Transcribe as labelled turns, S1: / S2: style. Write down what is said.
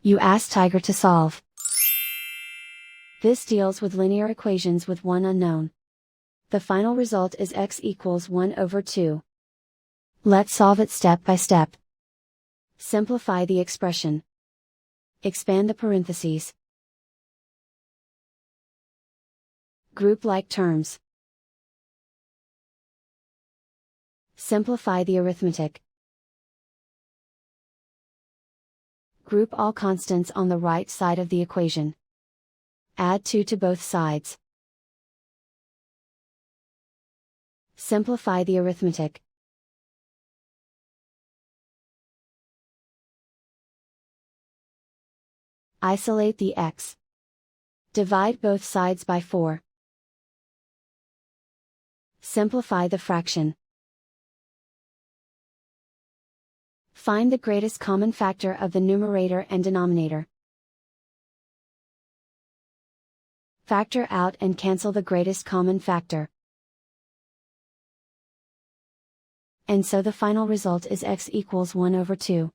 S1: You ask Tiger to solve. This deals with linear equations with one unknown. The final result is x equals 1 over 2. Let's solve it step by step. Simplify the expression. Expand the parentheses. Group like terms. Simplify the arithmetic. Group all constants on the right side of the equation. Add 2 to both sides. Simplify the arithmetic. Isolate the x. Divide both sides by 4. Simplify the fraction. Find the greatest common factor of the numerator and denominator. Factor out and cancel the greatest common factor. And so the final result is x equals 1 over 2.